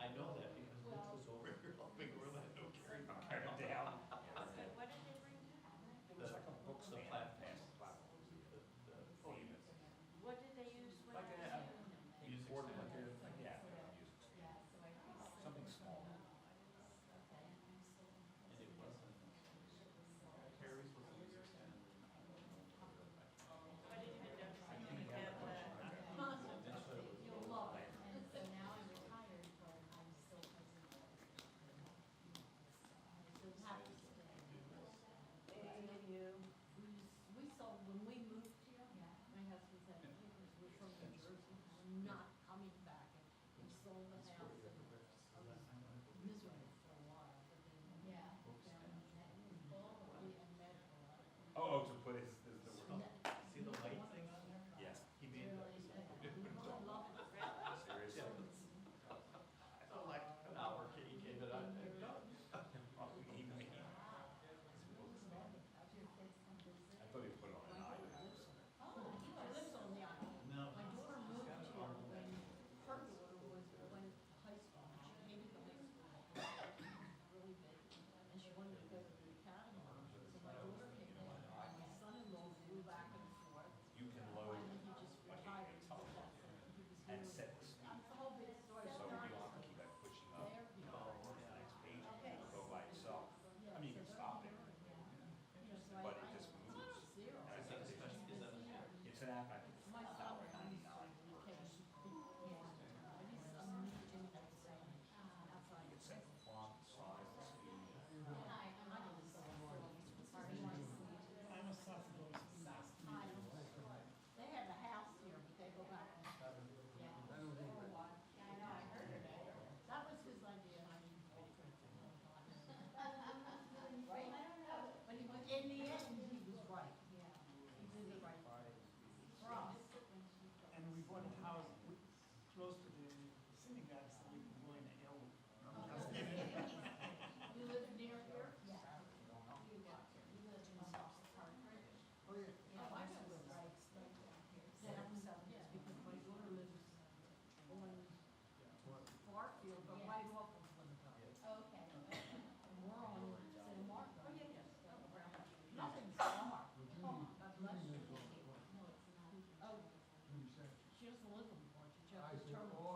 I know that because Rich was over here helping her let no carry. I'm carrying down. Okay, what did they bring you? It was like a book The stand. platform. Platform. Famous. What did they use when Like they a, were doing them? Music board, stand. like a, yeah, like a music stand. Something small. And it wasn't, Carrie's was a music stand. I didn't even know I you think he had a question had like that. that. You'll love it. And so now I'm retired, but I'm still present. So happy to stay. We sold, when we moved here, my husband said, because we're from New Jersey, we're not coming back. And we sold the house and I was miserable for a while, but then found we had met a lot of people. Oh, to put his the word. See the light thing on there? Yes. He made that. I love it. Seriously? So like an hour, he came it on. Oh, he made it. I thought he put it on an island. Oh, he lives on the island. No. My daughter He's moved got it here on the when way. her daughter went to high school. She hated the high school. It was really big. And she wanted to go to the academy. So my daughter came in. My son-in-law flew back and forth. You can load Finally, he just like retired. a telephone He was and here. set the speed. That's the whole big story. So you don't have to keep like pushing up There to you the go. next page. It'll go by itself. I mean, you can stop it, but it just moves. Zero. And I Is that a think special, is that a? it's an app. I think it's My son was $1.99. outside. You can set the font, the size, the speed. I'm a sophomore. They have a house here, but they go back. Yeah. For a while. Yeah, I know, I heard of it. That was his idea, and I didn't quit it. Right? I don't know. But he was, in the end, he was right. Yeah. He did the right thing. For us. And we bought a house close to the synagogue, so we can go in the hill. You live near here? Yeah. You live in South Carolina? Oh, yeah. Oh, I know where right down here. Yeah, because my daughter lives on Barfield, but right off of Winnebago. Okay. And we're on San Martin. Oh, yeah, yes. Nothing's far. Oh, God bless you. No, it's not. Oh, she doesn't live in March. She just turned 40.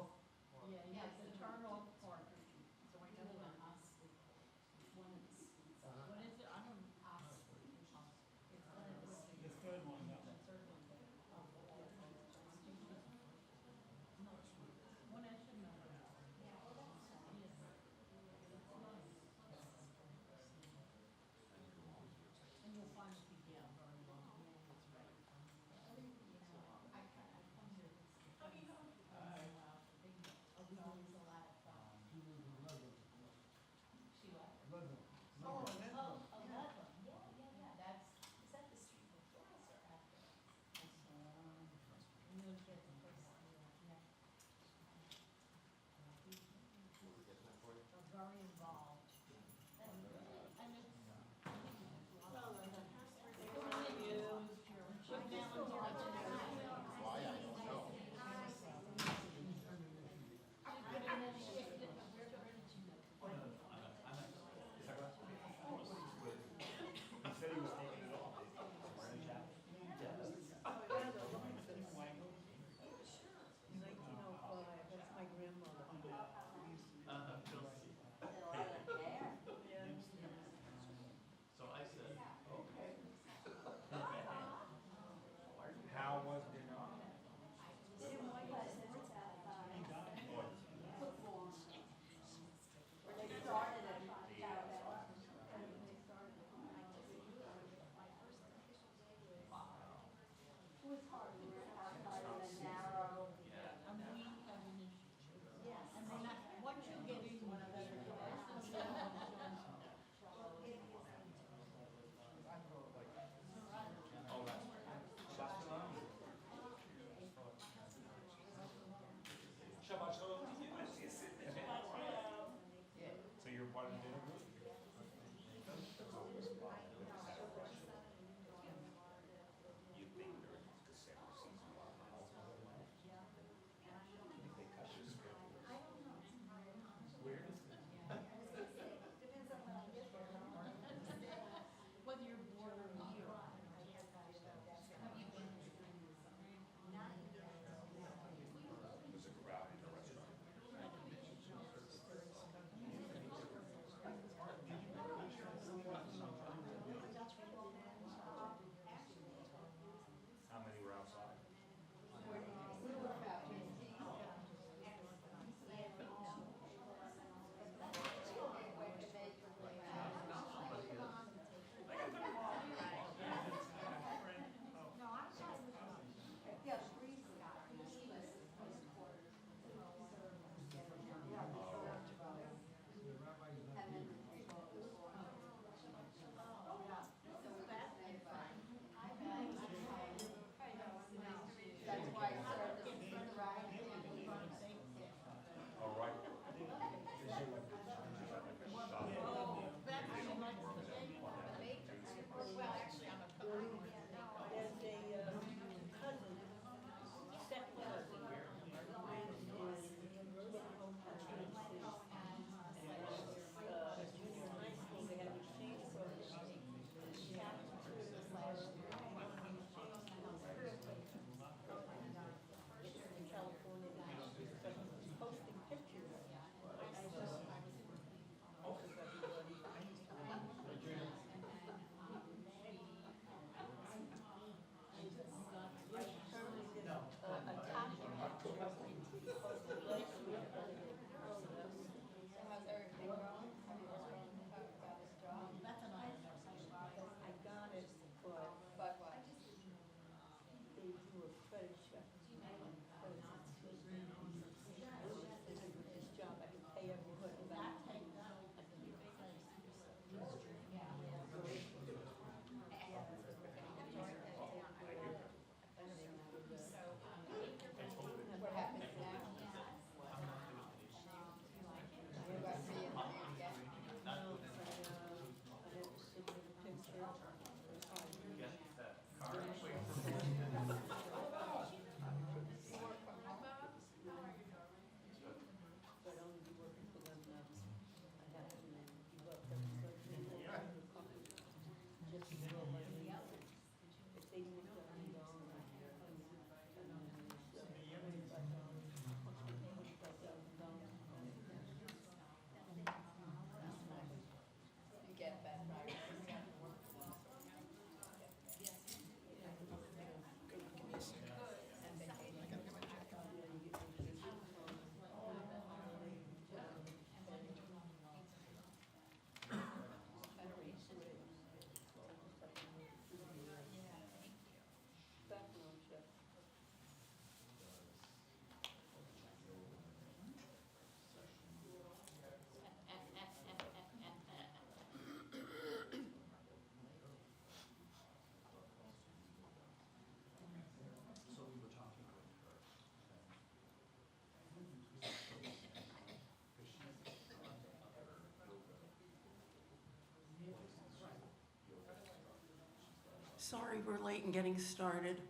Sorry we're late in getting started.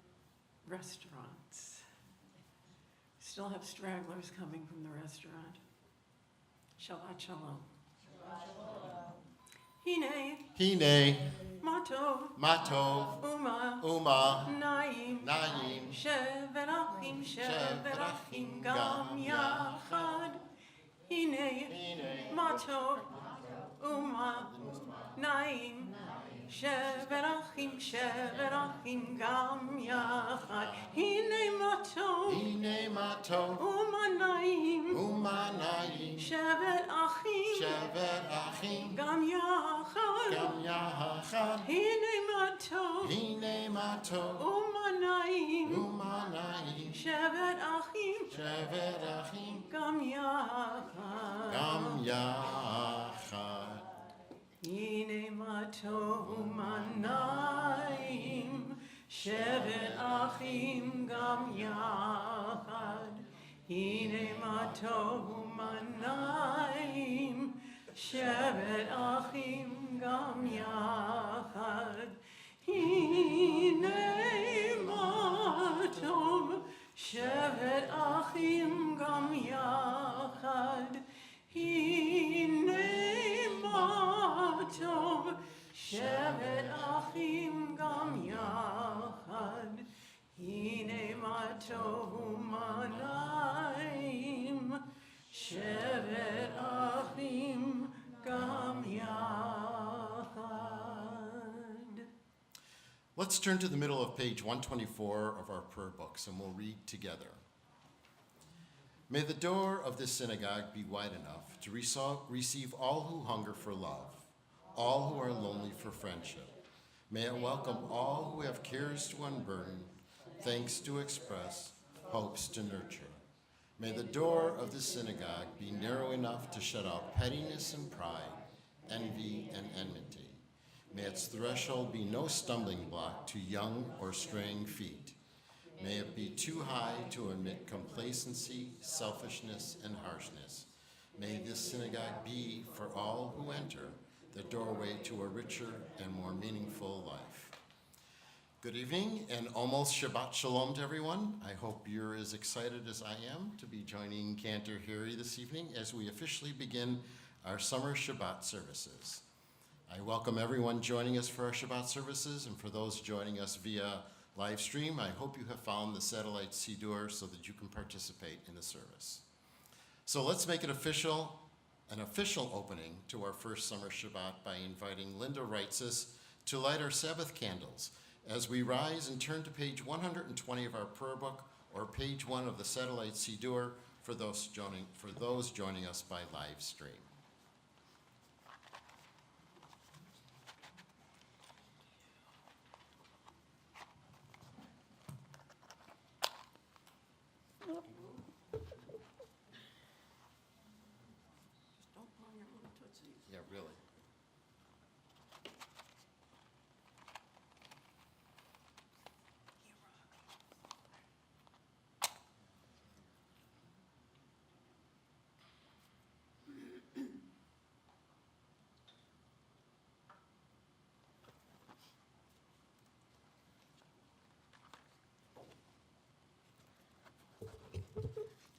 Restaurants. Still have stragglers coming from the restaurant. Shabbat shalom. Hine, Hine, Matov, Matov, Uma, Uma, Naim, Naim, Shevet Achim, Gam Yachad. Hine, Matov, Uma, Naim, Shevet Achim, Gam Yachad. Hine Matov, Hine Matov, Uma, Naim, Uma Naim, Shevet Achim, Shevet Achim, Gam Yachad. Gam Yachad, Hine Matov, Hine Matov, Uma, Naim, Uma Naim, Shevet Achim, Shevet Achim, Gam Yachad. Gam Yachad. Hine Matov, Uma, Naim, Shevet Achim, Gam Yachad. Hine Matov, Uma, Naim, Shevet Achim, Gam Yachad. Hine Matov, Shevet Achim, Gam Yachad. Hine Matov, Shevet Achim, Gam Yachad. Hine Matov, Uma, Naim, Shevet Achim, Gam Yachad. Let's turn to the middle of page 124 of our prayer books and we'll read together. May the door of this synagogue be wide enough to receive all who hunger for love, all who are lonely for friendship. May it welcome all who have cares to unburden, thanks to express, hopes to nurture. May the door of the synagogue be narrow enough to shut out pettiness and pride, envy and enmity. May its threshold be no stumbling block to young or straying feet. May it be too high to admit complacency, selfishness, and harshness. May this synagogue be, for all who enter, the doorway to a richer and more meaningful life. Good evening and almost Shabbat Shalom to everyone. I hope you're as excited as I am to be joining Cantor Harry this evening as we officially begin our summer Shabbat services. I welcome everyone joining us for our Shabbat services, and for those joining us via live stream, I hope you have found the satellite Siddur so that you can participate in the service. So let's make it an official opening to our first summer Shabbat by inviting Linda Reitzes to light our Sabbath candles as we rise and turn to page 120 of our prayer book or page 1 of the satellite Siddur for those joining us by live stream. Don't blow your little tootsies. Yeah, really.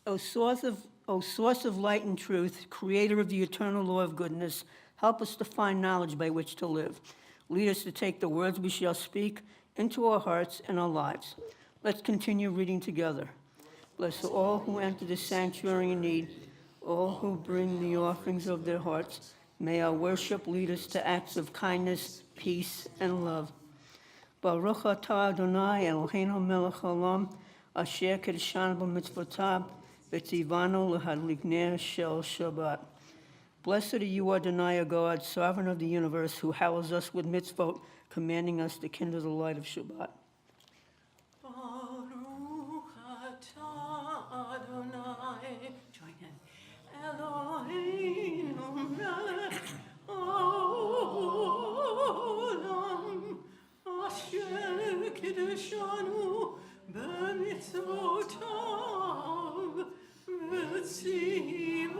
O source of light and truth, creator of the eternal law of goodness, help us to find knowledge by which to live. Lead us to take the words we shall speak into our hearts and our lives. Let's continue reading together. Bless all who enter the sanctuary in need, all who bring the offerings of their hearts. May our worship lead us to acts of kindness, peace, and love. Baruch atah Adonai Eloheinu melech haolam, asher kedeshanu b'mitzvotav, v'tzivanu l'hadlik ner shel Shabbat. Blessed are you, Adonai, our God, sovereign of the universe, who hallows us with mitzvot, commanding us to kindle the light of Shabbat. Baruch atah Adonai, join in. Eloheinu melech haolam, asher kedeshanu b'mitzvotav, v'tzivanu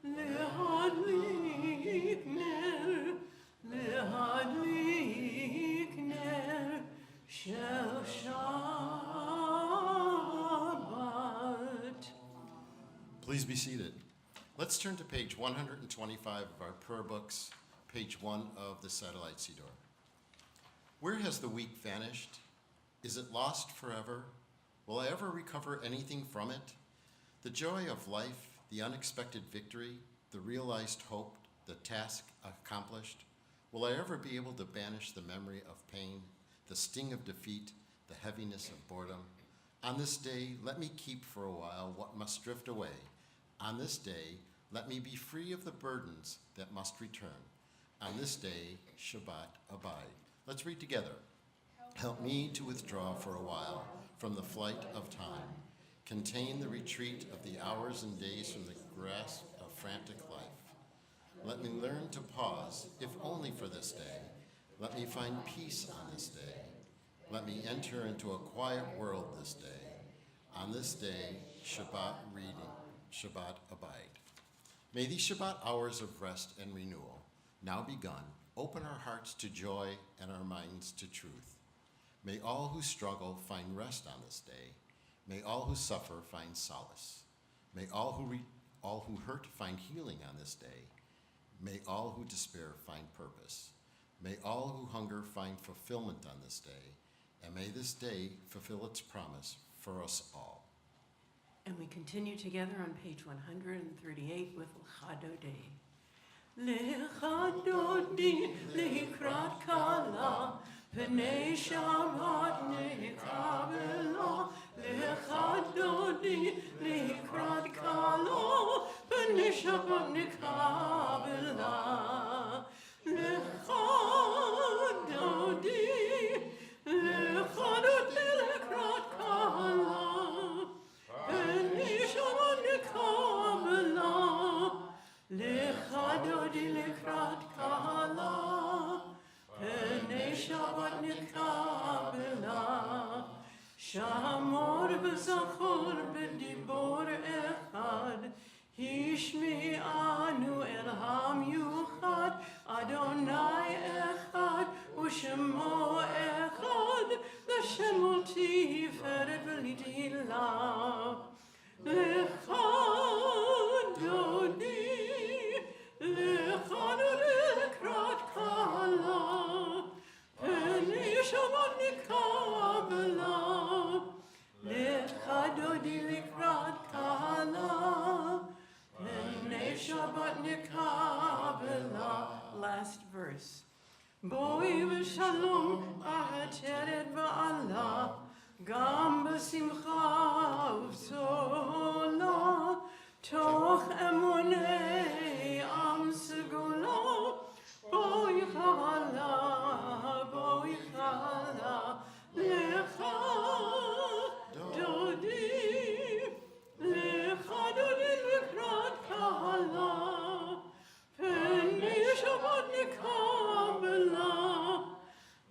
lehadlik ner, lehadlik Please be seated. Let's turn to page 125 of our prayer books, page 1 of the Satellite Siddur. Where has the week vanished? Is it lost forever? Will I ever recover anything from it? The joy of life, the unexpected victory, the realized hope, the task accomplished. Will I ever be able to banish the memory of pain, the sting of defeat, the heaviness of boredom? On this day, let me keep for a while what must drift away. On this day, let me be free of the burdens that must return. On this day, Shabbat abide. Let's read together. Help me to withdraw for a while from the flight of time. Contain the retreat of the hours and days from the grasp of frantic life. Let me learn to pause, if only for this day. Let me find peace on this day. Let me enter into a quiet world this day. On this day, Shabbat reading, Shabbat abide. May these Shabbat hours of rest and renewal, now begun, open our hearts to joy and our minds to truth. May all who struggle find rest on this day. May all who suffer find solace. May all who hurt find healing on this day. May all who despair find purpose. May all who hunger find fulfillment on this day. And may this day fulfill its promise for us all. And we continue together on page 138 with L'chadodi. L'chadodi likrat kala, p'nei Shabbat nekabela. L'chadodi likrat kala, p'nei Shabbat nekabela. L'chadodi l'chadodi likrat kala, p'nei Shabbat nekabela. L'chadodi likrat kala, p'nei Shabbat nekabela. Shamor v'zachor b'dibor echad, Hishmi'anu el hamyuchad, Adonai echad, U'shemo echad, L'shemo tiferet v'litila. L'chadodi, l'chadodi l'krat kala, p'nei Shabbat nekabela. L'chadodi l'krat kala, p'nei Shabbat nekabela. Last verse. Boi v'shalom ahateret v'ala, gam b'simcha uv'sola, toch emunei am segula. Boi chala, l'chadodi, l'chadodi l'krat kala, p'nei Shabbat nekabela.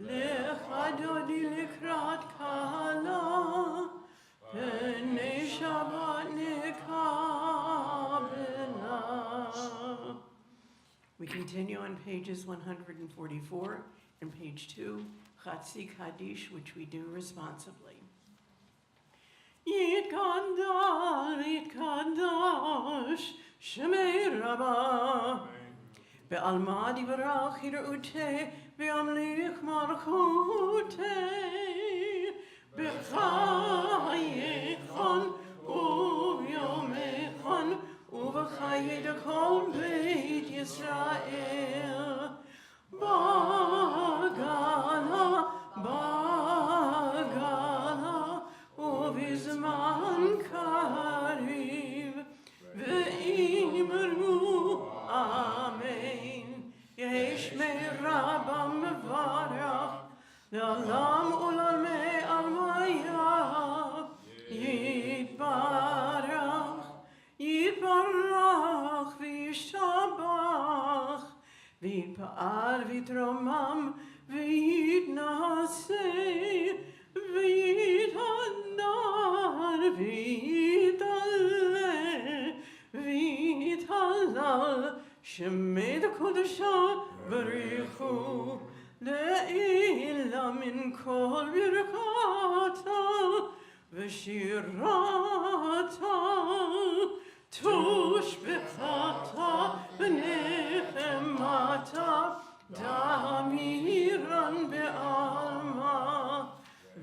L'chadodi l'krat kala, p'nei Shabbat nekabela. We continue on pages 144 and page 2, Chatzi Kaddish, which we do responsibly. Yitkadosh, Shemei Rabbah, Be'alma divrach hirute, Be'amlich malchute, Be'chayechon, U'yomechon, U'v'chayed kol Beit Yisrael. Bagala, Bagala, ובזמן קריב, ואמרו אמן. יש מרבה מברך, לעולם ולעולמי עלמיה. יתברך, יתברך וישתבח, ויתפאר ויתרומם ויתנשא, ויתהדר ויתעלה ויתהלל, שמי קודשה בריחו לעילה מן כל ברכתה ושירתה Tushbechata v'nechemata damiran be'alma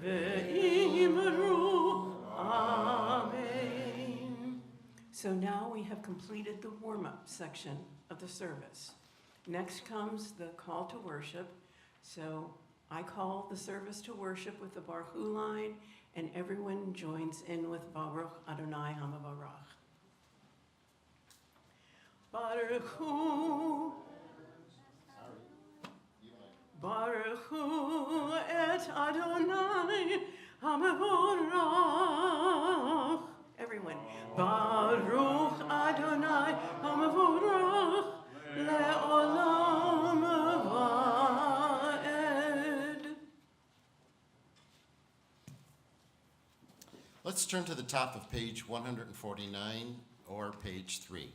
ve'imru amen. So now we have completed the warm-up section of the service. Next comes the call to worship. So I call the service to worship with the Baruch Hu line, and everyone joins in with Baruch Adonai HaMavarach. Baruch Hu, Baruch Hu et Adonai HaMavarach. Everyone, Baruch Adonai HaMavarach le'olam va'ed. Let's turn to the top of page 149 or page 3.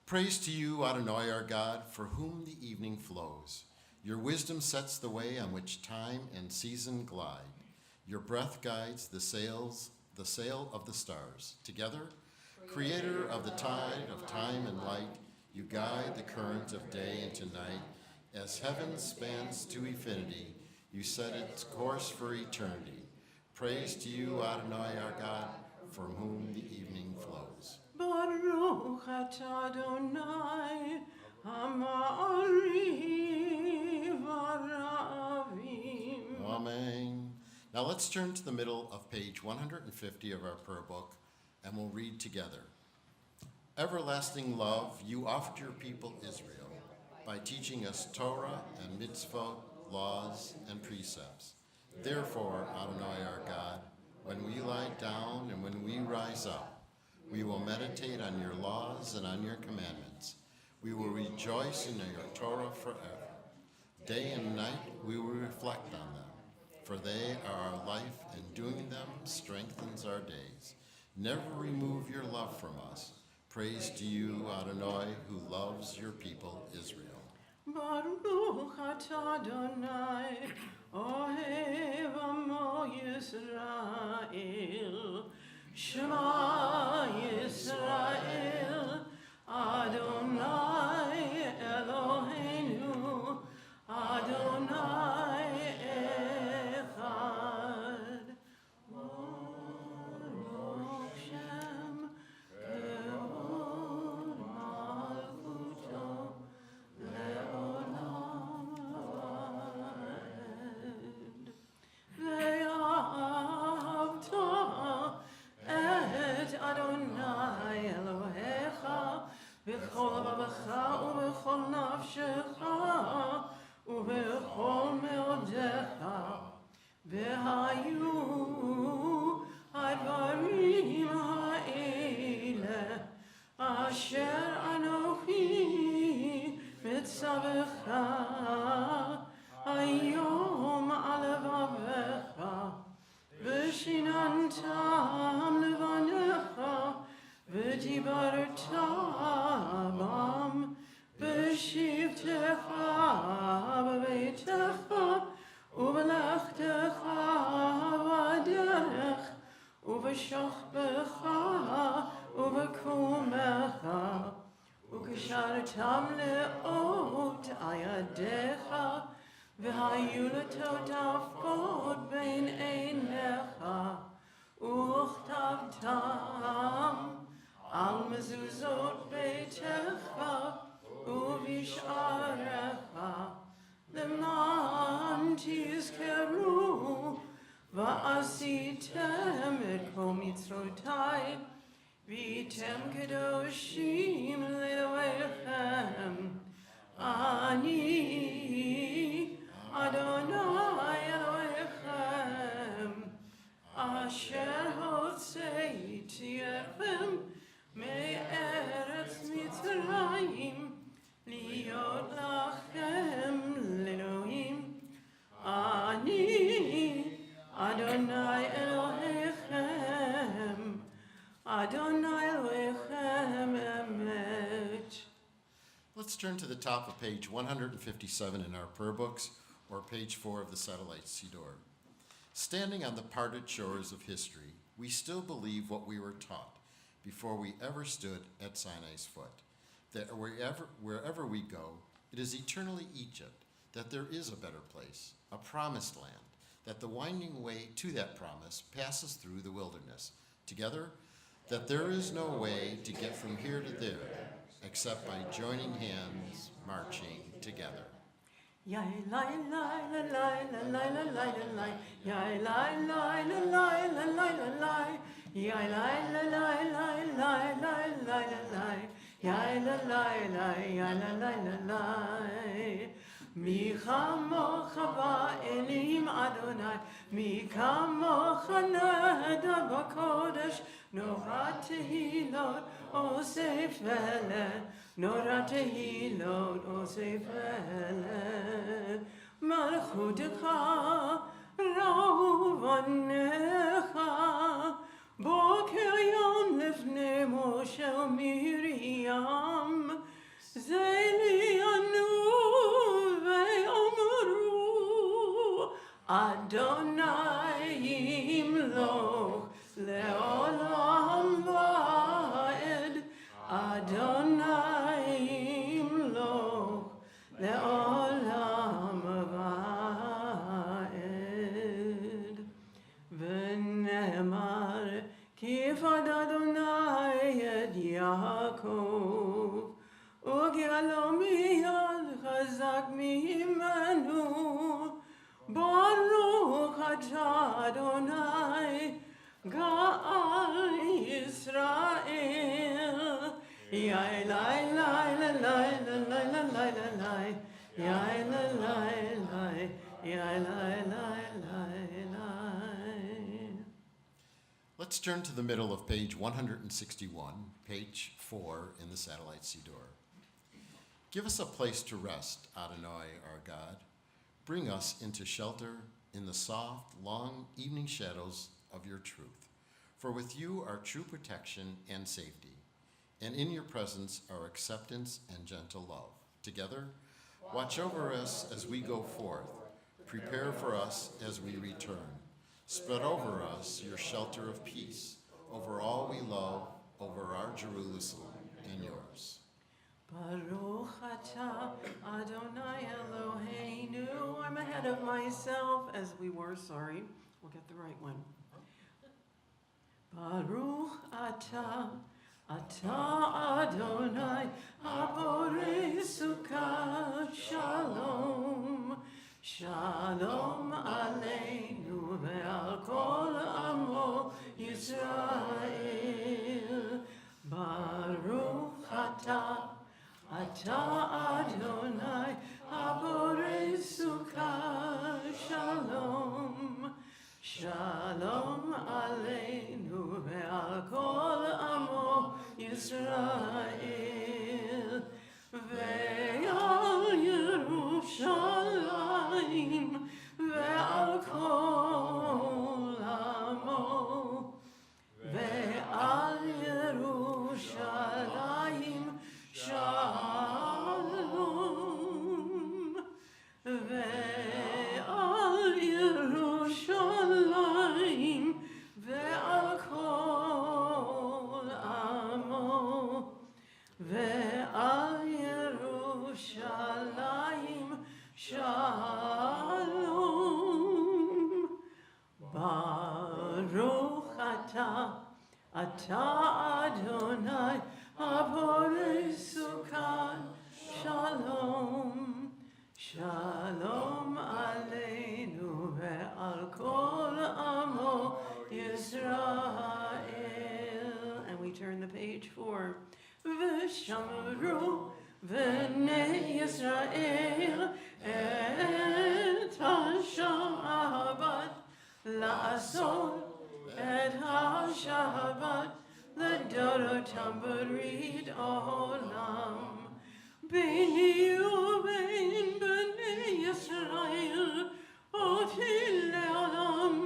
Praise to you, Adonai our God, for whom the evening flows. Your wisdom sets the way on which time and season glide. Your breath guides the sail of the stars. Together, creator of the tide of time and light, you guide the current of day into night. As heaven spans to infinity, you set its course for eternity. Praise to you, Adonai our God, from whom the evening flows. Baruch atah Adonai Ha'ma'ariv Aravim. Amen. Now let's turn to the middle of page 150 of our prayer book, and we'll read together. Everlasting love, you offered your people Israel by teaching us Torah and mitzvot, laws and precepts. Therefore, Adonai our God, when we lie down and when we rise up, we will meditate on your laws and on your commandments. We will rejoice in your Torah forever. Day and night we will reflect on them, for they are our life, and doing them strengthens our days. Never remove your love from us. Praise to you, Adonai, who loves your people Israel. Baruch atah Adonai Ohev Amo Yisrael. Shema Yisrael, Adonai Eloheinu, Adonai Echad. Baruch Shem Kevod Malchuto Le'olam Va'ed. Ve'ahavta et Adonai Elohecha b'chol levacha u'b'chol nafshecha u'b'chol me'odecha v'hayu advarim ha'ele asher anochi mitzavecha hayom alevavecha v'shinantam levanecha v'dibarta bam v'shivtecha b'beitecha u'b'lechtecha v'aderech u'b'shochbecha u'b'kumecha u'kishartam le'ot ayadecha v'hayu letotafot bein einecha u'chtabtam al mezuzot beitecha u'visharecha leman tizkeru va'asitem et kol mitzvotai v'tem kedoshim le'elohechem ani Adonai Elohechem asher hotzeiti echem me'eretz Mitzrayim liot lachem le'elohim ani Adonai Elohechem Adonai Elohechem emet. Let's turn to the top of page 157 in our prayer books, or page 4 of the Satellite Siddur. Standing on the parted shores of history, we still believe what we were taught, before we ever stood at Sinai's foot. That wherever we go, it is eternally Egypt, that there is a better place, a promised land, that the winding way to that promise passes through the wilderness. Together, that there is no way to get from here to there, except by joining hands, marching together. Ya la la la la la la la la la. Ya la la la la la la la la. Ya la la la la la la la la. Ya la la la ya la la la la. Mi chamocha ba'elim Adonai, mi kamocha nada b'kodesh, nora tehilot osef ele, nora tehilot osef ele. Malchutecha rauvanecha, boker yom lifnei Moshe Miriam, zelianu ve'omru, Adonai yimloch le'olam va'ed, Adonai yimloch le'olam va'ed. V'ne'emar kifad Adonai et Yaakov, ugalo miyad chazak mimenu, Baruch atah Adonai, Ga'al Yisrael. Yai lai lai la lai la lai la lai la lai. Yai la lai lai. Yai lai lai lai lai. Let's turn to the middle of page 161, page 4 in the Satellite Siddur. Give us a place to rest, Adonai, our God. Bring us into shelter in the soft, long evening shadows of your truth. For with you are true protection and safety, and in your presence are acceptance and gentle love. Together, watch over us as we go forth. Prepare for us as we return. Spread over us your shelter of peace, over all we love, over our Jerusalem and yours. Baruch atah Adonai Eloheinu. I'm ahead of myself, as we were, sorry. We'll get the right one. Baruch atah Adonai Haborei Sukkah Shalom. Shalom aleinu ve'al kol amo Yisrael. Baruch atah Adonai Haborei Sukkah Shalom. Shalom aleinu ve'al kol amo Yisrael. Ve'al Yerushalayim ve'al kol amo. Ve'al Yerushalayim Shalom. Ve'al Yerushalayim ve'al kol amo. Ve'al Yerushalayim Shalom. Baruch atah Adonai Haborei Sukkah Shalom. Shalom aleinu ve'al kol amo Yisrael. And we turn the page for V'shamru v'nei Yisrael et ha-Shabbat la'asot et ha-Shabbat l'dorotam b'rit olam. B'ni u'bein b'nei Yisrael oti le'olam,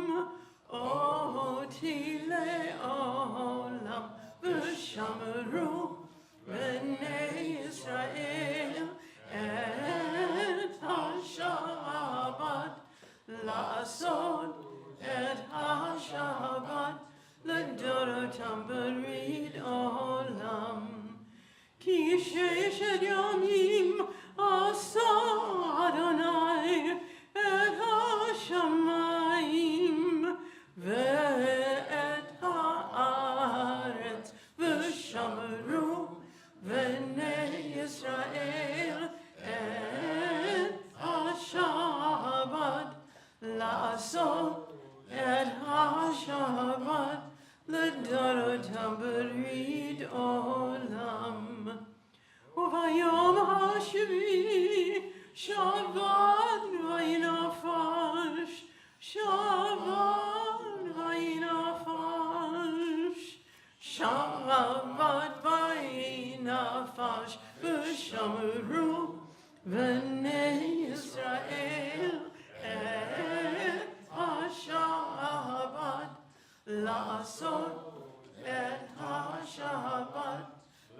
oti le'olam. V'shamru v'nei Yisrael et ha-Shabbat la'asot et ha-Shabbat l'dorotam b'rit olam. כי ששת ימים עשה אדוני את השמיים ואת הארץ ושמרו בני ישראל את השבת לעשות את השבת לדורותם ברית עולם. וביום השביעי שבת וינפש, שבת וינפש, שבת וינפש, ושמרו בני ישראל את השבת לעשות את השבת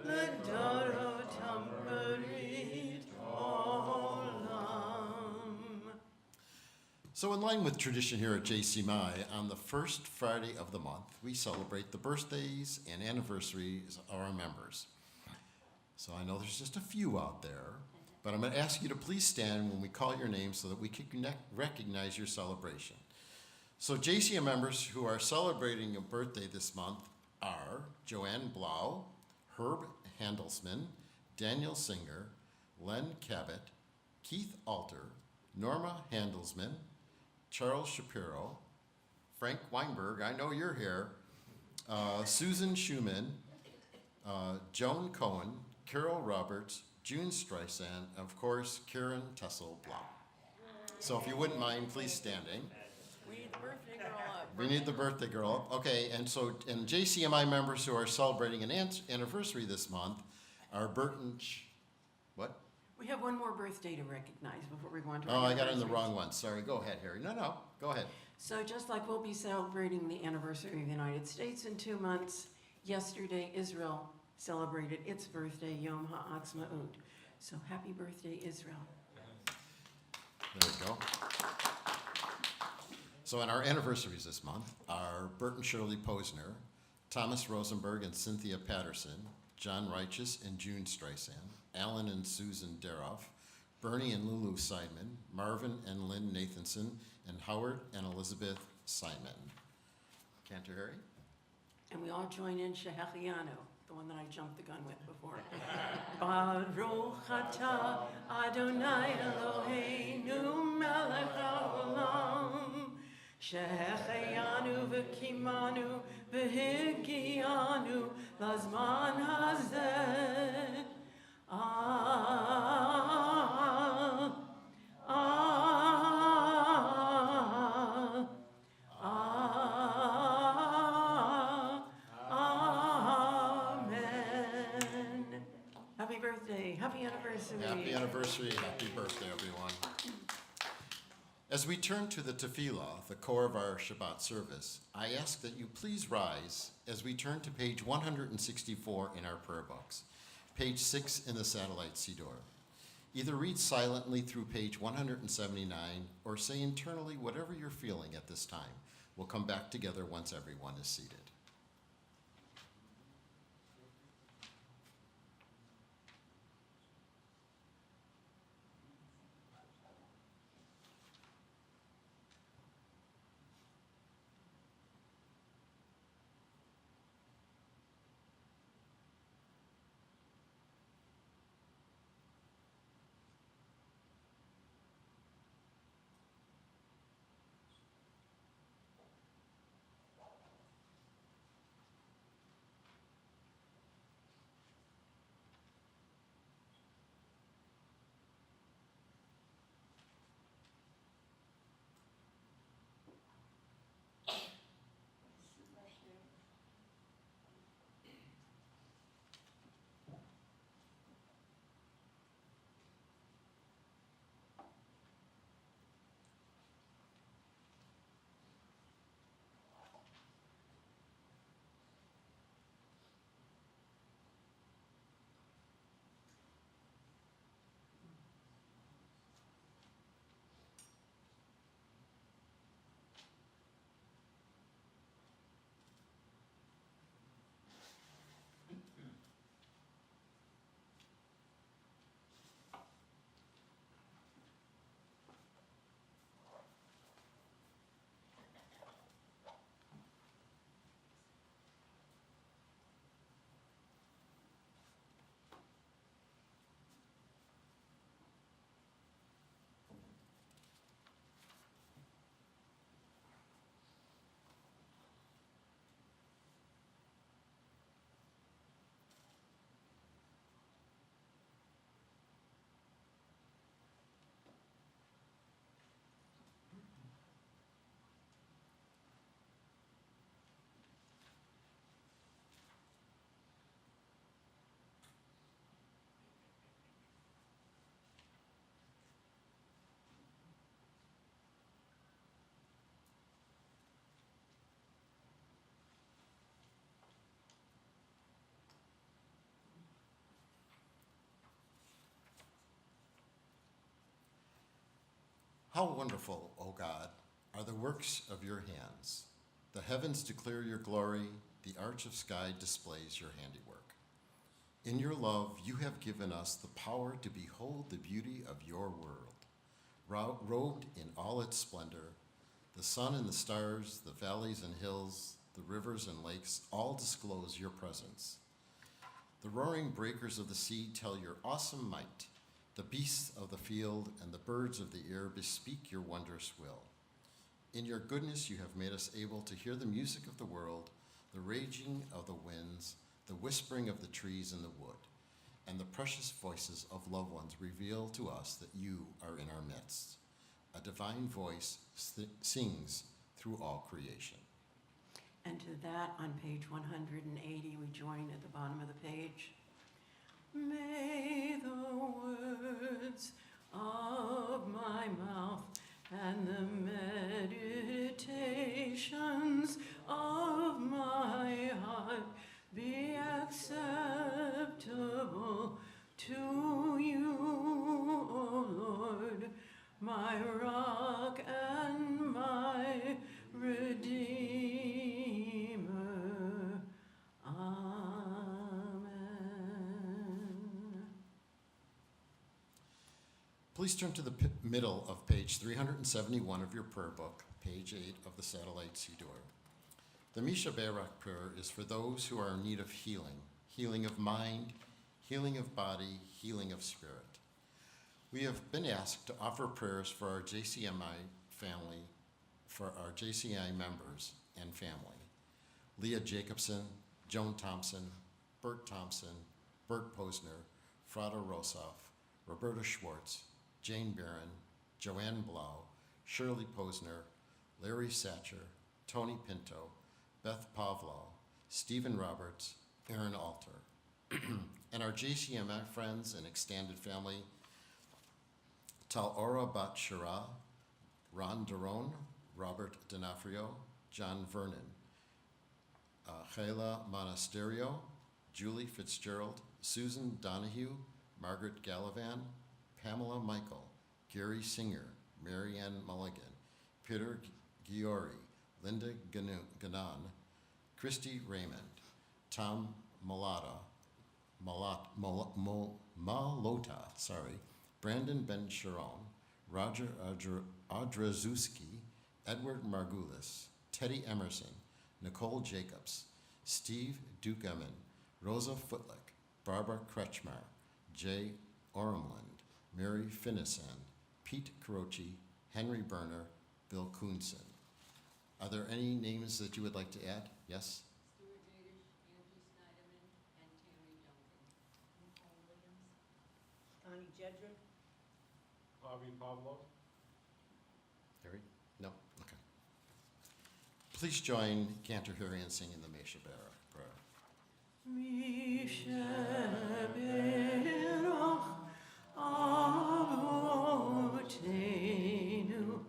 לדורותם ברית עולם. So in line with tradition here at JCMI, on the first Friday of the month, we celebrate the birthdays and anniversaries of our members. So I know there's just a few out there, but I'm going to ask you to please stand when we call your name so that we can recognize your celebration. So JCM members who are celebrating a birthday this month are Joanne Blau, Herb Handelsman, Daniel Singer, Len Cabot, Keith Alter, Norma Handelsman, Charles Shapiro, Frank Weinberg, I know you're here, Susan Schumann, Joan Cohen, Carol Roberts, June Streisand, and of course, Karen Tessel-Blau. So if you wouldn't mind, please standing. We need the birthday girl up. We need the birthday girl up. Okay, and JCMI members who are celebrating an anniversary this month are Burton, what? We have one more birthday to recognize before we go on to Oh, our I got it in the anniversaries. wrong one. Sorry, go ahead, Harry. No, go ahead. So just like we'll be celebrating the anniversary of the United States in 2 months, yesterday Israel celebrated its birthday, Yom HaAtzmaut. So happy birthday, Israel. There we go. So, in our anniversaries this month are Bert and Shirley Posner, Thomas Rosenberg and Cynthia Patterson, John Righteous and June Streisand, Alan and Susan Daroff, Bernie and Lulu Seidman, Marvin and Lynn Nathanson, and Howard and Elizabeth Simon. Cantor Harry? And we all join in Shehechianu, the one that I jumped the gun with before. Baruch atah Adonai Eloheinu melech haolam, shehechianu v'kimanu v'higianu lazman hazeh. Amen. Happy birthday, happy anniversary. Happy anniversary, happy birthday, everyone. As we turn to the tefillah, the core of our Shabbat service, I ask that you please rise as we turn to page 164 in our prayer books, page 6 in the satellite Siddur. Either read silently through page 179 or say internally whatever you're feeling at this time. We'll come back together once everyone is seated. How wonderful, O God, are the works of your hands. The heavens declare your glory, the arch of sky displays your handiwork. In your love, you have given us the power to behold the beauty of your world. Robed in all its splendor, the sun and the stars, the valleys and hills, the rivers and lakes all disclose your presence. The roaring breakers of the sea tell your awesome might. The beasts of the field and the birds of the air bespeak your wondrous will. In your goodness, you have made us able to hear the music of the world, the raging of the winds, the whispering of the trees in the wood, and the precious voices of loved ones reveal to us that you are in our midst. A divine voice sings through all creation. And to that, on page 180, we join at the bottom of the page. May the words of my mouth and the meditations of my heart be acceptable to you, O Lord, my rock and my Redeemer. Amen. Please turn to the middle of page 371 of your prayer book, page 8 of the Satellite Siddur. The Misha Barak prayer is for those who are in need of healing, healing of mind, healing of body, healing of spirit. We have been asked to offer prayers for our JCMI family, for our JCI members and family. Leah Jacobson, Joan Thompson, Bert Thompson, Bert Posner, Frada Rosoff, Roberta Schwartz, Jane Barron, Joanne Blau, Shirley Posner, Larry Satcher, Tony Pinto, Beth Pavlov, Stephen Roberts, Aaron Alter, and our JCMI friends and extended family, Talora Bat Shara, Ron Daron, Robert D'Onofrio, John Vernon, Kayla Monasterio, Julie Fitzgerald, Susan Donahue, Margaret Gallivan, Pamela Michael, Gary Singer, Marianne Mulligan, Peter Giori, Linda Ganon, Christy Raymond, Tom Malota, Brandon Ben Sharon, Roger Odrzewski, Edward Margulis, Teddy Emerson, Nicole Jacobs, Steve Dukeman, Rosa Footlick, Barbara Kretschmar, Jay Orumland, Mary Finnesan, Pete Carochi, Henry Berner, Bill Kuhnsen. Are there any names that you would like to add? Yes? Stuart Jadish, Angie Snyderman, and Tammy Duncan. Nicole Williams. Connie Jedrick? Avi Pavlov. Harry? No? Okay. Please join Cantor Harry in singing the Mesha Barak prayer. Misha Berach Avotenu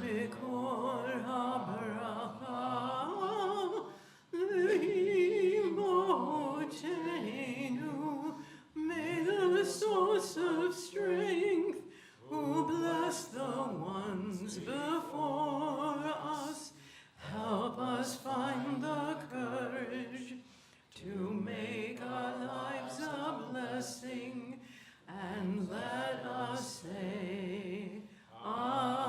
Mikol HaBracha Leimotenu. May the source of strength who bless the ones before us help us find the courage to make our lives a blessing, and let us say Amen.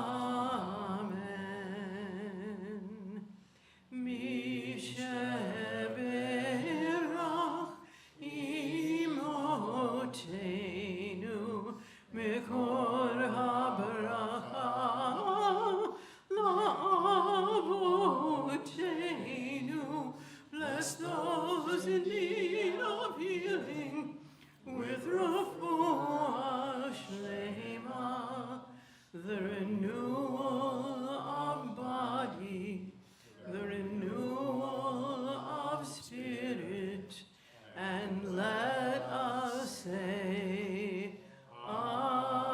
Misheberach imotenu mikor habracha la'avotenu. Bless those in need of healing with refuah shlema, the renewal of body, the renewal of spirit, and let us say Amen.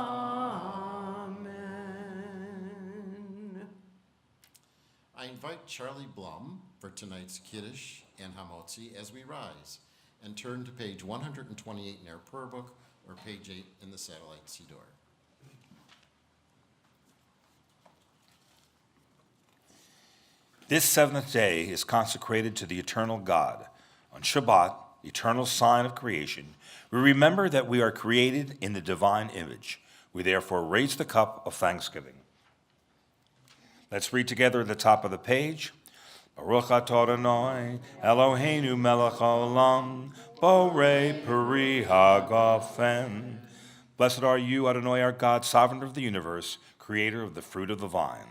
I invite Charlie Blum for tonight's Kiddush and Hamotzi as we rise, and turn to page 128 in our prayer book or page 8 in the Satellite Siddur. This seventh day is consecrated to the eternal God. On Shabbat, eternal sign of creation, we remember that we are created in the divine image. We therefore raise the cup of thanksgiving. Let's read together at the top of the page. Baruch atah Adonai, Eloheinu melech haolam, borei peri hagafen. Blessed are you, Adonai, our God, sovereign of the universe, creator of the fruit of the vine.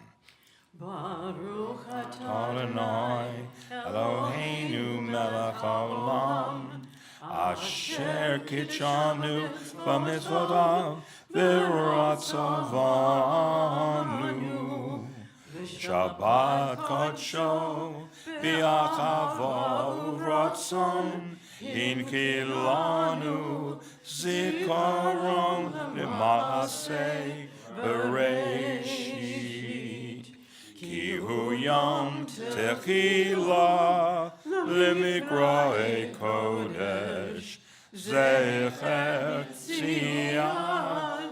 Baruch Adonai, Eloheinu melech haolam, asher kitshanu b'mitzvotav v'ratzavanu. Shabbat kodsho b'achava uvratzon inkilanu zikaron l'maaseh bereshit ki hu yom techila l'mikra'ei kodesh zecher tzion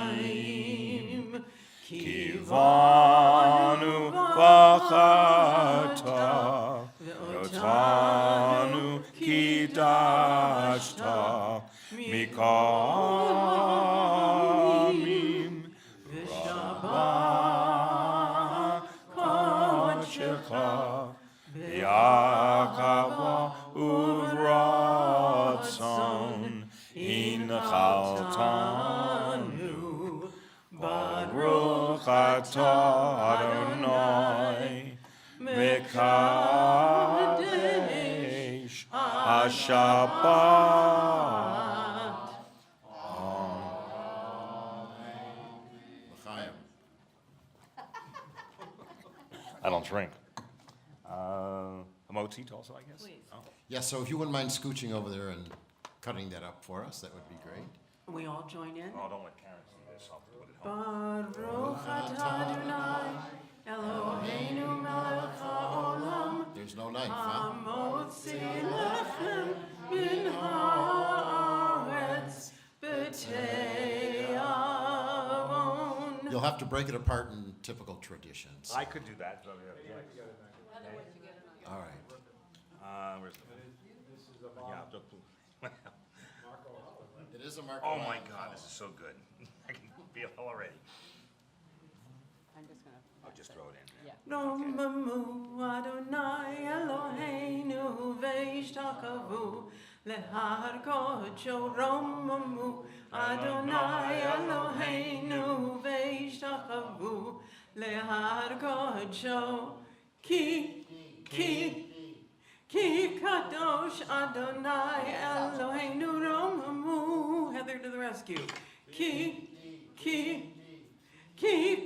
Mitzrayim kivanu v'chata v'otanu kidashta mikamim v'shabbat kodshecha v'yakava uvratzon Inchaltanu, Baruch atah Adonai, Mekadesh HaShabbat. L'chaim. I don't drink. A motif also, I guess? Please. Oh. Yeah, so if you wouldn't mind scooching over there and cutting that up for us, that would be great. We all join in. Oh, don't let Karen see this. I'll put it home. Baruch atah Adonai, Eloheinu melech haolam, There's no knife, huh? hamotzi lechem min haaretz b'te'avon. You'll have to break it apart in typical traditions. I could do that. But All right. where's the... Yeah, It is a mark. oh my God, this is so good. I can feel it already. I'm just gonna. I'll just throw it in. Yeah. Romamu Adonai Eloheinu ve'ishtakavu lehar kodsho. Romamu Adonai Eloheinu ve'ishtakavu lehar kodsho. Ki kadosh Adonai Eloheinu Romamu. Heather to the rescue. Ki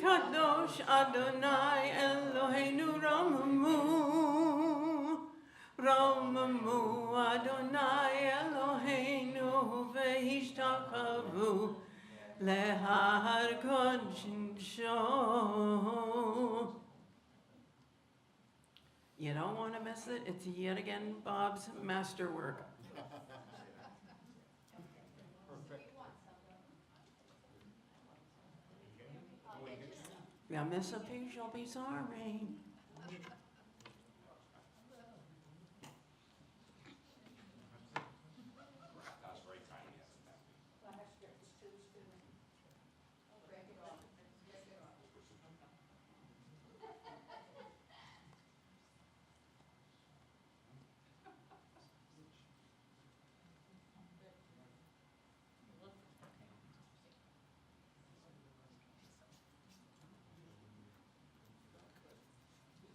kadosh Adonai Eloheinu Romamu. Romamu Adonai Eloheinu ve'ishtakavu lehar kodsho. You don't want to miss it. It's yet again Bob's masterwork. If you miss a piece, you'll be sorry.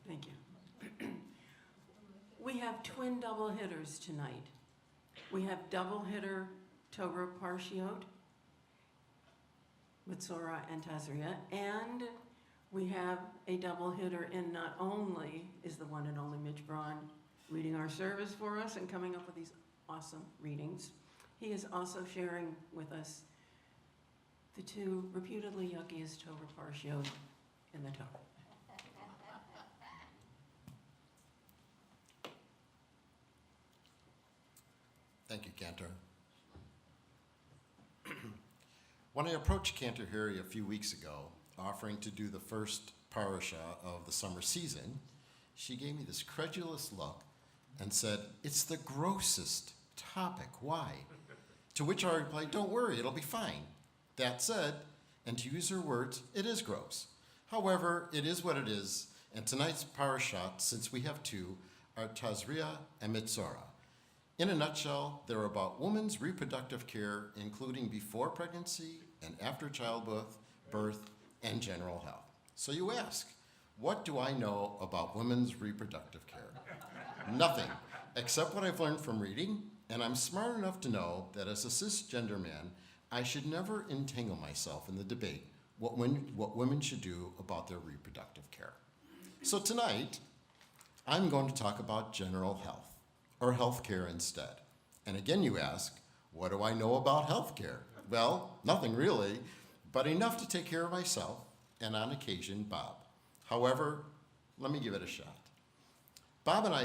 Thank you. We have twin double hitters tonight. We have double hitter Torah Parshiot, Mitzorah and Tazria, and we have a double hitter in not only is the one and only Mitch Braun reading our service for us and coming up with these awesome readings, he is also sharing with us the two reputedly yuckiest Torah Parshiot in the Torah. Thank you, Cantor. When I approached Cantor Harry a few weeks ago, offering to do the first parasha of the summer season, she gave me this credulous look and said, "It's the grossest topic. Why?" To which I replied, "Don't worry, it'll be fine." That said, and to use her words, it is gross. However, it is what it is, and tonight's parashat, since we have two, are Tazria and Mitzora. In a nutshell, they're about women's reproductive care, including before pregnancy and after childbirth, birth, and general health. So you ask, what do I know about women's reproductive care? Nothing, except what I've learned from reading, and I'm smart enough to know that as a cisgender man, I should never entangle myself in the debate what women should do about their reproductive care. So tonight, I'm going to talk about general health, or health care instead. And again, you ask, what do I know about health care? Well, nothing really, but enough to take care of myself, and on occasion, Bob. However, let me give it a shot. Bob and I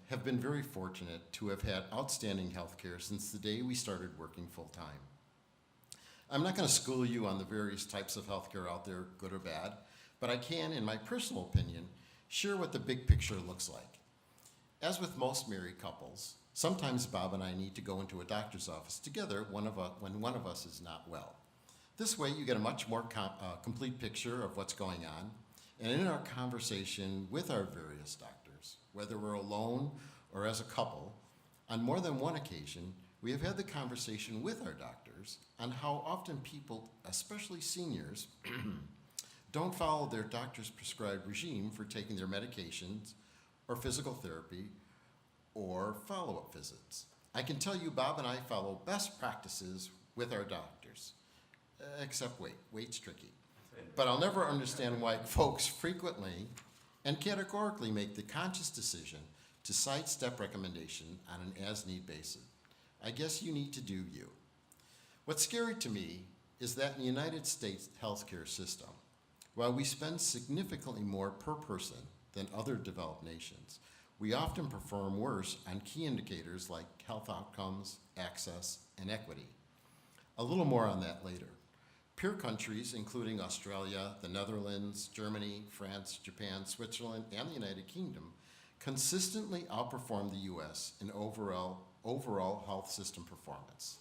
have been very fortunate to have had outstanding health care since the day we started working full-time. I'm not going to school you on the various types of health care out there, good or bad, but I can, in my personal opinion, share what the big picture looks like. As with most married couples, sometimes Bob and I need to go into a doctor's office together when one of us is not well. This way, you get a much more complete picture of what's going on, and in our conversation with our various doctors, whether we're alone or as a couple, on more than one occasion, we have had the conversation with our doctors on how often people, especially seniors, don't follow their doctor's prescribed regime for taking their medications or physical therapy or follow-up visits. I can tell you Bob and I follow best practices with our doctors, except weight's tricky. But I'll never understand why folks frequently and categorically make the conscious decision to sidestep recommendation on an as-need basis. I guess you need to do you. What's scary to me is that in the United States healthcare system, while we spend significantly more per person than other developed nations, we often perform worse on key indicators like health outcomes, access, and equity. A little more on that later. Peer countries, including Australia, the Netherlands, Germany, France, Japan, Switzerland, and the United Kingdom, consistently outperform the U.S. in overall health system performance.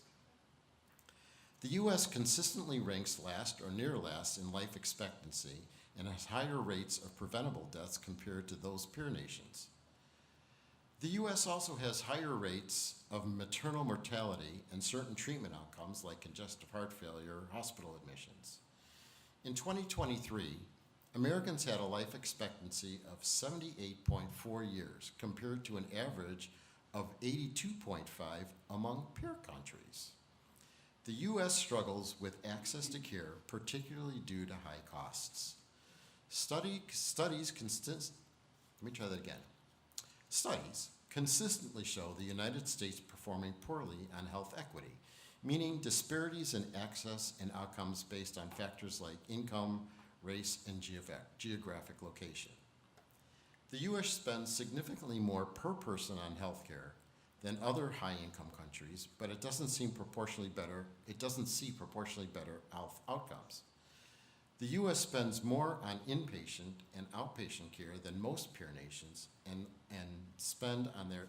The U.S. consistently ranks last or near last in life expectancy and has higher rates of preventable deaths compared to those peer nations. The U.S. also has higher rates of maternal mortality and certain treatment outcomes like congestive heart failure or hospital admissions. In 2023, Americans had a life expectancy of 78.4 years compared to an average of 82.5 among peer countries. The U.S. struggles with access to care, particularly due to high costs. Studies consistently show the United States performing poorly on health equity, meaning disparities in access and outcomes based on factors like income, race, and geographic location. The U.S. spends significantly more per person on health care than other high-income countries, but it doesn't see proportionally better health outcomes. The U.S. spends more on inpatient and outpatient care than most peer nations and spend on their,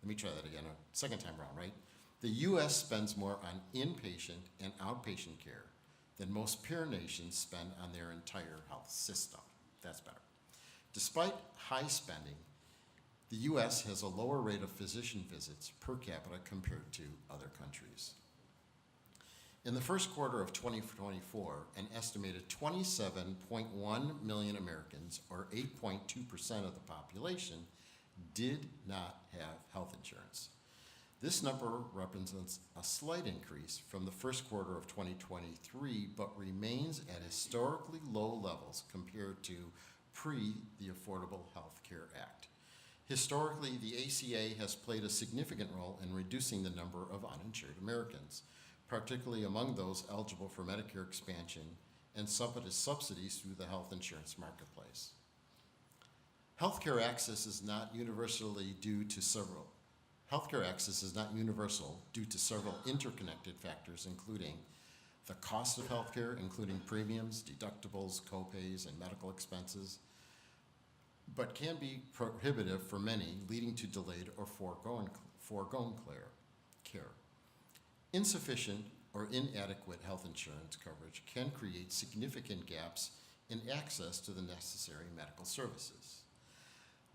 let me try that again, a second time around, right? The U.S. spends more on inpatient and outpatient care than most peer nations spend on their entire health system. That's better. Despite high spending, the U.S. has a lower rate of physician visits per capita compared to other countries. In the first quarter of 2024, an estimated 27.1 million Americans, or 8.2% of the population, did not have health insurance. This number represents a slight increase from the first quarter of 2023, but remains at historically low levels compared to the Affordable Health Care Act. Historically, the ACA has played a significant role in reducing the number of uninsured Americans, particularly among those eligible for Medicare expansion and subsidies through the health insurance marketplace. Healthcare access is not universal due to several interconnected factors, including the cost of healthcare, including premiums, deductibles, copays, and medical expenses, but can be prohibitive for many, leading to delayed or foregone care. Insufficient or inadequate health insurance coverage can create significant gaps in access to the necessary medical services.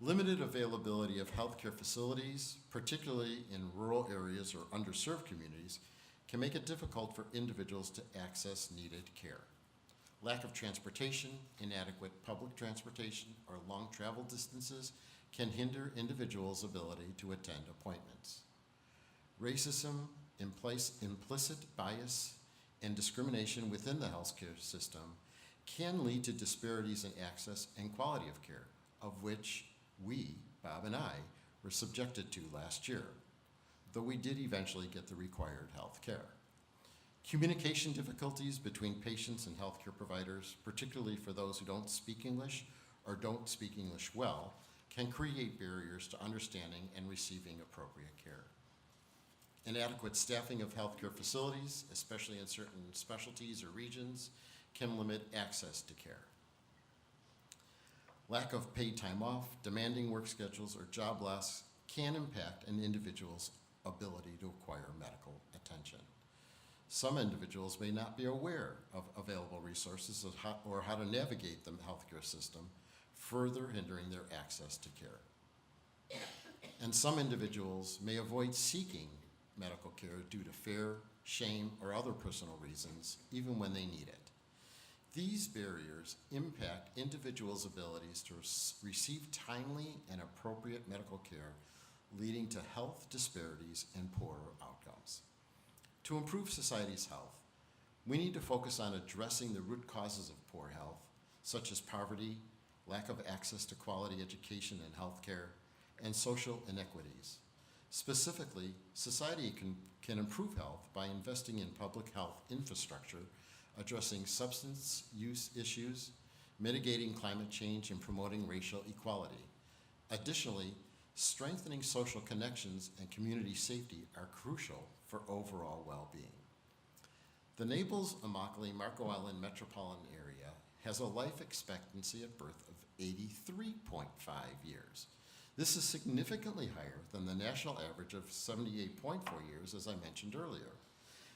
Limited availability of healthcare facilities, particularly in rural areas or underserved communities, can make it difficult for individuals to access needed care. Lack of transportation, inadequate public transportation, or long travel distances can hinder individuals' ability to attend appointments. Racism, implicit bias, and discrimination within the healthcare system can lead to disparities in access and quality of care, of which we, Bob and I, were subjected to last year, though we did eventually get the required health care. Communication difficulties between patients and healthcare providers, particularly for those who don't speak English or don't speak English well, can create barriers to understanding and receiving appropriate care. Inadequate staffing of healthcare facilities, especially in certain specialties or regions, can limit access to care. Lack of paid time off, demanding work schedules, or job loss can impact an individual's ability to acquire medical attention. Some individuals may not be aware of available resources or how to navigate the healthcare system, further hindering their access to care. And some individuals may avoid seeking medical care due to fear, shame, or other personal reasons, even when they need it. These barriers impact individuals' abilities to receive timely and appropriate medical care, leading to health disparities and poorer outcomes. To improve society's health, we need to focus on addressing the root causes of poor health, such as poverty, lack of access to quality education and health care, and social inequities. Specifically, society can improve health by investing in public health infrastructure, addressing substance use issues, mitigating climate change, and promoting racial equality. Additionally, strengthening social connections and community safety are crucial for overall well-being. The Naples-Immokalee Marco Island metropolitan area has a life expectancy at birth of 83.5 years. This is significantly higher than the national average of 78.4 years, as I mentioned earlier,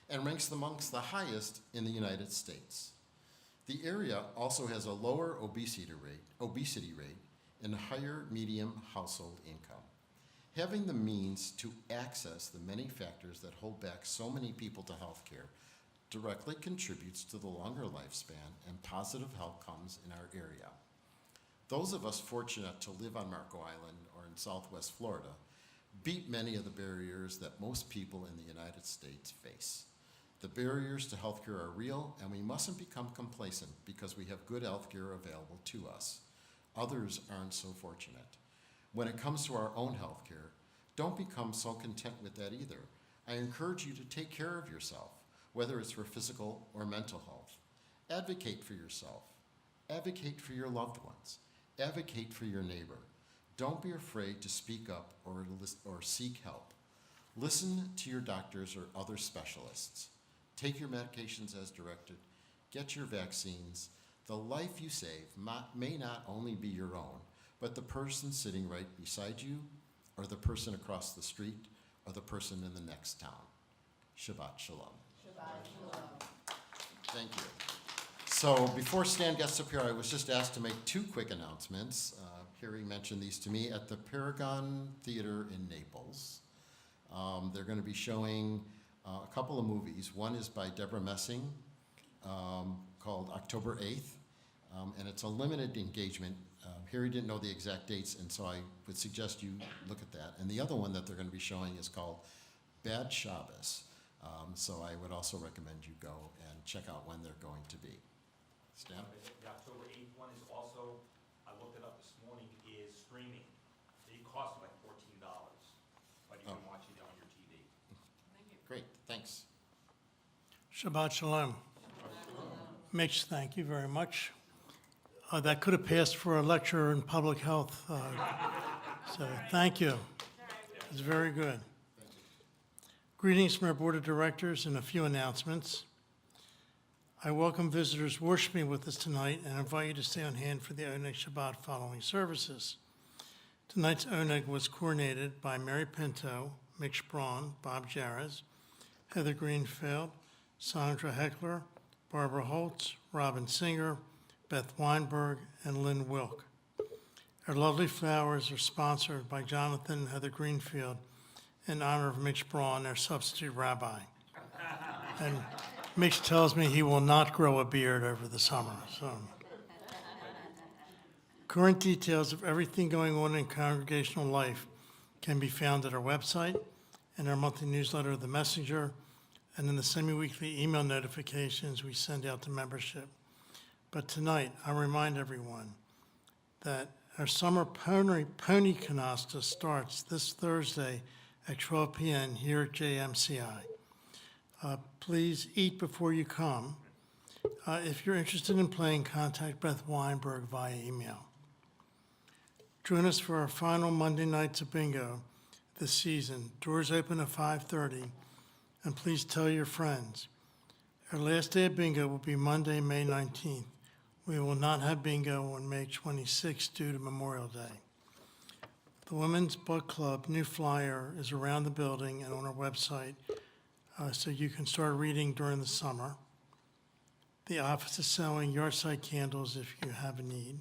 and ranks amongst the highest in the United States. The area also has a lower obesity rate and higher median household income. Having the means to access the many factors that hold back so many people to healthcare directly contributes to the longer lifespan and positive outcomes in our area. Those of us fortunate to live on Marco Island or in Southwest Florida beat many of the barriers that most people in the United States face. The barriers to healthcare are real, and we mustn't become complacent because we have good healthcare available to us. Others aren't so fortunate. When it comes to our own healthcare, don't become so content with that either. I encourage you to take care of yourself, whether it's for physical or mental health. Advocate for yourself. Advocate for your loved ones. Advocate for your neighbor. Don't be afraid to speak up or seek help. Listen to your doctors or other specialists. Take your medications as directed. Get your vaccines. The life you save may not only be your own, but the person sitting right beside you, or the person across the street, or the person in the next town. Shabbat Shalom. Shabbat Shalom. Thank you. So before Stan gets up here, I was just asked to make two quick announcements. Harry mentioned these to me at the Paragon Theater in Naples. They're going to be showing a couple of movies. One is by Deborah Messing called October 8th, and it's a limited engagement. Harry didn't know the exact dates, and so I would suggest you look at that. And the other one that they're going to be showing is called Bad Shabbos. So I would also recommend you go and check out when they're going to be. Stan? The October 8th one is also, I looked it up this morning, is streaming. It costs like $14, but you can watch it on your TV. Great, thanks. Shabbat Shalom. Mitch, thank you very much. That could have passed for a lecturer in public health. So thank you. It's very good. Greetings from our Board of Directors and a few announcements. I welcome visitors worshiping with us tonight and invite you to stay on hand for the Oneg Shabbat following services. Tonight's Oneg was coordinated by Mary Pinto, Mick Sprawn, Bob Jarez, Heather Greenfield, Sandra Heckler, Barbara Holtz, Robin Singer, Beth Weinberg, and Lynn Wilk. Our lovely flowers are sponsored by Jonathan and Heather Greenfield in honor of Mick Sprawn, their substitute rabbi. And Mick tells me he will not grow a beard over the summer, so. Current details of everything going on in congregational life can be found at our website, in our monthly newsletter, The Messenger, and in the semi-weekly email notifications we send out to membership. But tonight, I remind everyone that our summer pony canasta starts this Thursday at 12 p.m. here at JMCI. Please eat before you come. If you're interested in playing, contact Beth Weinberg via email. Join us for our final Monday nights of bingo this season. Doors open at 5:30, and please tell your friends. Our last day of bingo will be Monday, May 19th. We will not have bingo on May 26th due to Memorial Day. The Women's Book Club new flyer is around the building and on our website, so you can start reading during the summer. The office is selling yard-side candles if you have a need.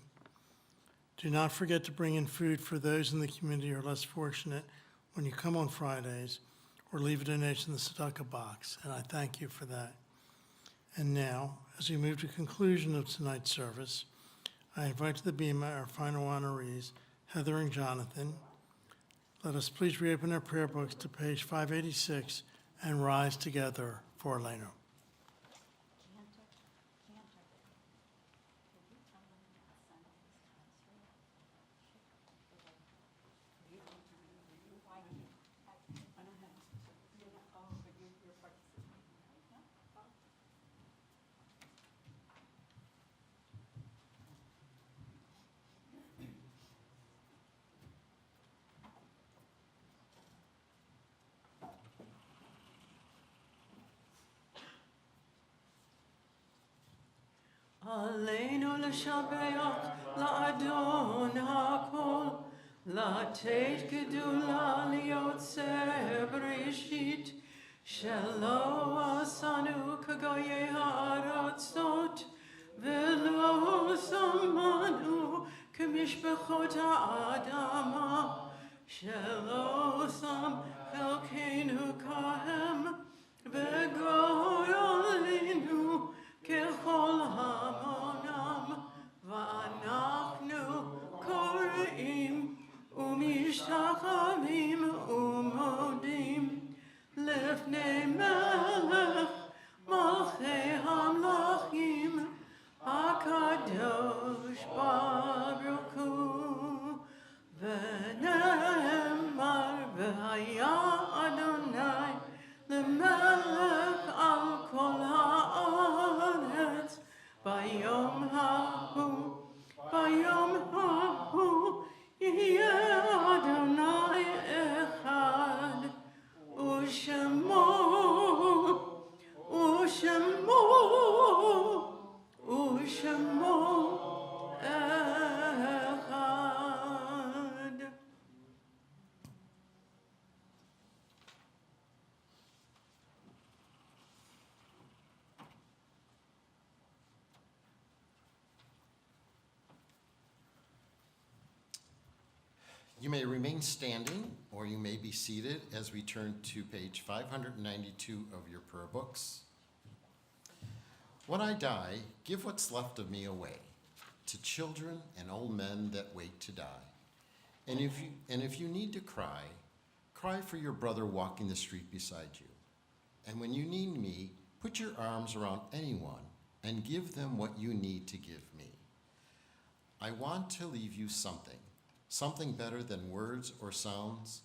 Do not forget to bring in food for those in the community who are less fortunate when you come on Fridays, or leave a donation in the tzedakah box, and I thank you for that. And now, as we move to conclusion of tonight's service, I invite to the bema our final honorees, Heather and Jonathan. Let us please reopen our prayer books to page 586 and rise together for Elena. עלינו לשבח לאדון הכל, לתת גדולה ליוצר בראשית, שלא עשנו כגויי הארצות, ולא שמנו כמשפחות האדמה, שלא שם חלקנו כהם, וגורלנו ככל המונם, ואנחנו קוראים ומשתחווים ומודים לפני מלך מלכי המלכים הקדוש ברוך הוא. ונאמר והיה אדוני למלך על כל הארץ ביום ההוא יהיה אדוני אחד ושמו אחד. You may remain standing, or you may be seated as we turn to page 592 of your prayer books. When I die, give what's left of me away to children and old men that wait to die. And if you need to cry, cry for your brother walking the street beside you. And when you need me, put your arms around anyone and give them what you need to give me. I want to leave you something better than words or sounds.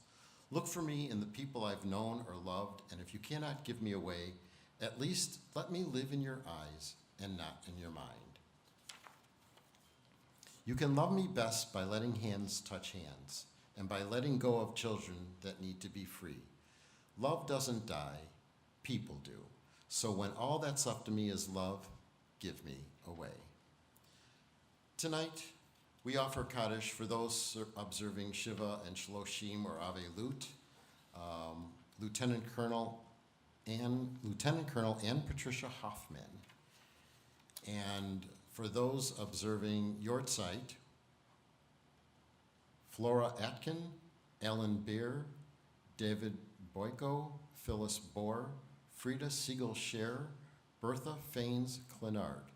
Look for me in the people I've known or loved, and if you cannot give me away, at least let me live in your eyes and not in your mind. You can love me best by letting hands touch hands and by letting go of children that need to be free. Love doesn't die, people do. So when all that's left to me is love, give me away. Tonight, we offer Kaddish for those observing Shiva and Shloshim or Avelut, Lieutenant Colonel Ann Patricia Hoffman. And for those observing Yortzeit, Flora Atkin, Ellen Beer, David Boyko, Phyllis Bohr, Frida Siegel-Scher, Bertha Faines Clenard,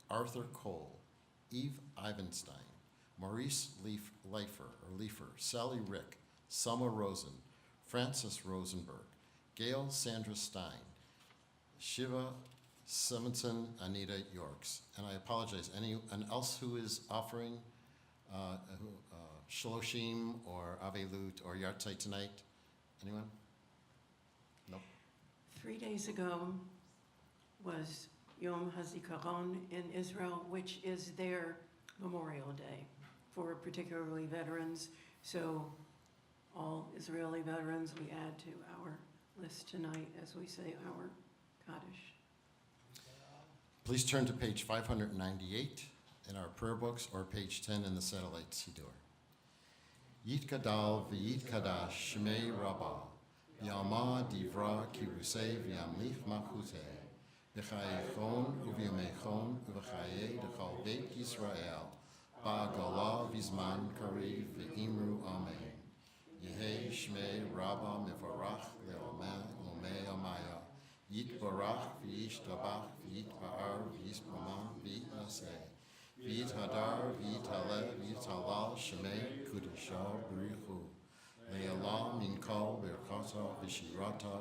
Arthur Cole, Eve Ivenstein, Maurice Leifer, Sally Rick, Selma Rosen, Frances Rosenberg, Gail Sandra Stein, Shiva Simonson, Anita Yorks. And I apologize, anyone else who is offering Shloshim or Avelut or Yartzeit tonight? Anyone? Nope. 3 days ago was Yom HaZikaron in Israel, which is their Memorial Day for particularly veterans. So all Israeli veterans we add to our list tonight as we say our Kaddish. Please turn to page 598 in our prayer books or page 10 in the satellite Siddur. Yitkadal v'yitkadash shmei rabbah, v'yama divra kirusei v'yamlich machutei, v'chayichon u'v'yamechon u'v'chayei d'chal beit Yisrael, ba'agala v'zman kariv v'imru amen. Yehei shmei rabbah mevarach le'omei amaya, yitbarach v'yishtabach v'yitba'ar v'yisbama v'yitnaseh. V'yit hadar, v'yit haleh, v'yit halal, shemei, kudashah, b'richu. Le'elah min kol, berkata, v'shirata,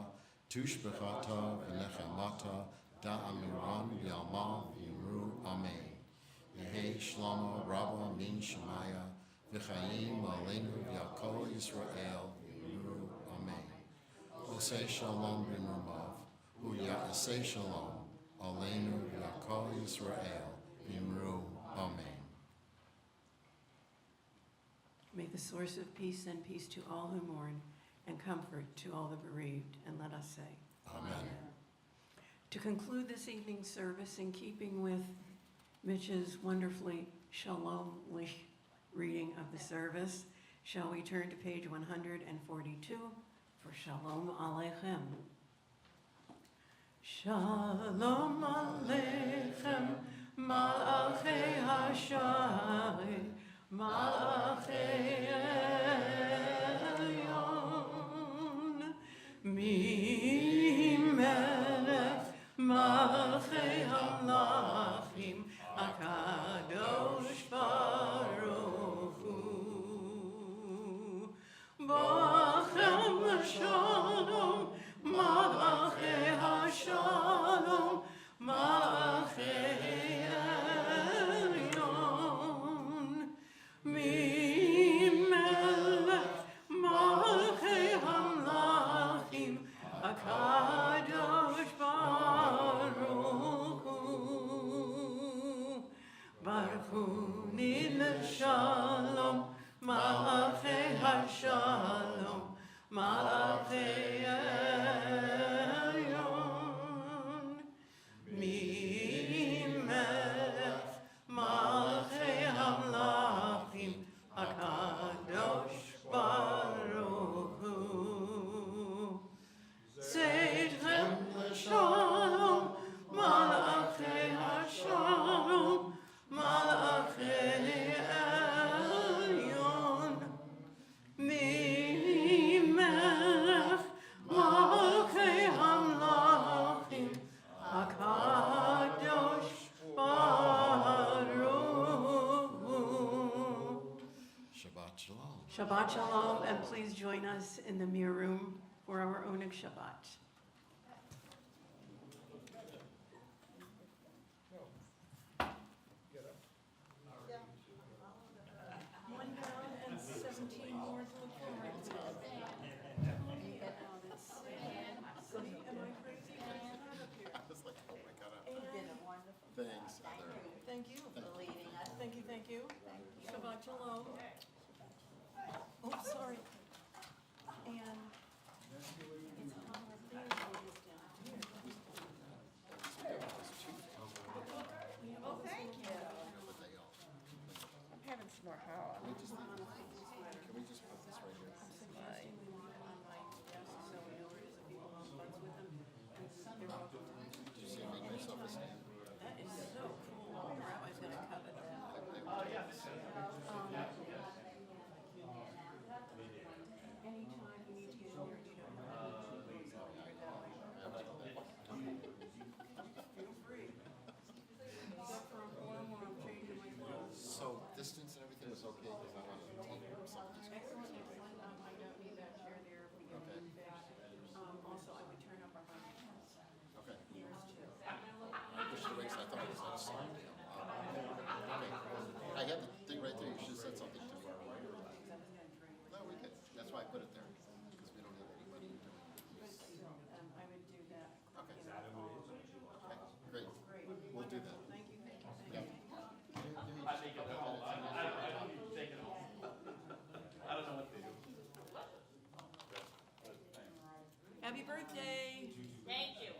tushbechata, v'nechamata, da'amiran, v'yalma, v'yimru, amen. Yehei shlama, rabba, min shemaya, v'chayim, aleinu, v'yakol Yisrael, v'yimru, amen. Osei shalom b'nurmav, u'ya'asei shalom, aleinu, v'yakol Yisrael, v'yimru, amen. May the source of peace send peace to all who mourn and comfort to all the bereaved. And let us say, Amen. To conclude this evening's service in keeping with Mitch's wonderfully shalom-ly reading of the service, shall we turn to page 142 for Shalom Aleichem. Shalom Aleichem, Malachei Hasharet, Malachei Elyon, Mimelech Malachei Hamlachim, HaKadosh Baruch Hu. Bachem Shalom, Malachei Hashalom, Malachei Elyon, Mimelech Malachei Hamlachim, HaKadosh Baruch Hu. Baruch Hu Nidle Shalom, Malachei Hashalom, Malachei Elyon, Mimelech Malachei Hamlachim, HaKadosh Baruch Hu. Seidchem Shalom, Malachei Hashalom, Malachei Elyon, Mimelech Malachei Hamlachim, HaKadosh Baruch Hu. Shabbat shalom. Shabbat Shalom, and please join us in the Mir Room for our Oneg Shabbat. 1,017 more to look forward to. Am I crazy? I was like, oh my God. Thanks, Heather. Thank you. Thank you, thank you. Shabbat Shalom. Oh, sorry. And it's our thing is down here. Happy birthday. Thank you.